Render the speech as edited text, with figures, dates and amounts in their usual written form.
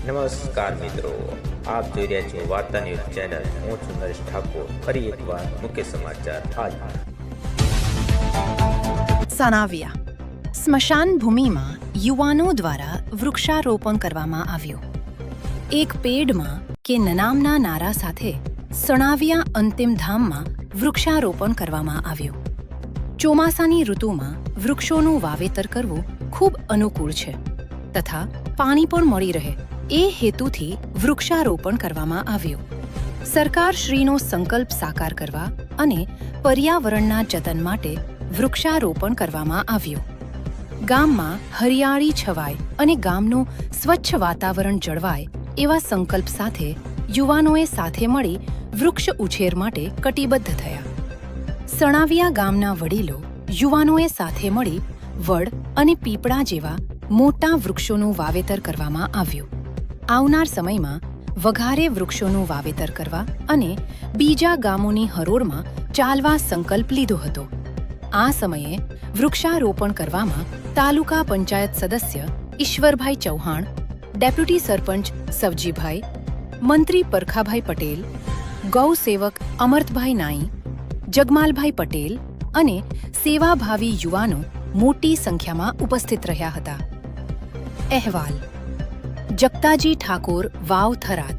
નમસ્કાર મિત્રો, આપ જોઈ રહ્યા છો વાર્તા ન્યૂઝ ચેનલ. હું છું નરેશ ઠાકોર. ફરી એકવાર મુખ્ય સમાચાર હાલ. સનાવિયા સ્મશાન ભૂમિમાં યુવાનો દ્વારા વૃક્ષારોપણ કરવામાં આવ્યું. એક પેડમાં કે નનામના નારા સાથે સણાવિયા અંતિમ ધામમાં વૃક્ષારોપણ કરવામાં આવ્યું. ચોમાસાની ઋતુમાં વૃક્ષોનું વાવેતર કરવું ખૂબ અનુકૂળ છે તથા પાણી પણ મળી રહે એ હેતુથી વૃક્ષારોપણ કરવામાં આવ્યું. સરકારશ્રીનો સંકલ્પ સાકાર કરવા અને પર્યાવરણના જતન માટે વૃક્ષારોપણ કરવામાં આવ્યું. ગામમાં હરિયાળી છવાય અને ગામનું સ્વચ્છ વાતાવરણ જળવાય એવા સંકલ્પ સાથે યુવાનોએ સાથે મળી વૃક્ષ ઉછેર માટે કટિબદ્ધ થયા. સણાવિયા ગામના વડીલો યુવાનોએ સાથે મળી વડ અને પીપળા જેવા મોટા વૃક્ષોનું વાવેતર કરવામાં આવ્યું. આવનાર સમયમાં વઘારે વૃક્ષોનું વાવેતર કરવા અને બીજા ગામોની હરોળમાં ચાલવા સંકલ્પ લીધો હતો. આ સમયે વૃક્ષારોપણ કરવામાં તાલુકા પંચાયત સદસ્ય ઈશ્વરભાઈ ચૌહાણ, ડેપ્યુટી સરપંચ સવજીભાઈ, મંત્રી પરખાભાઈ પટેલ, ગૌસેવક અમર્તભાઈ નાઈ, જગમાલભાઈ પટેલ અને સેવાભાવી યુવાનો મોટી સંખ્યામાં ઉપસ્થિત રહ્યા હતા. અહેવાલ જગતાજી ઠાકોર, વાવ, થરાદ.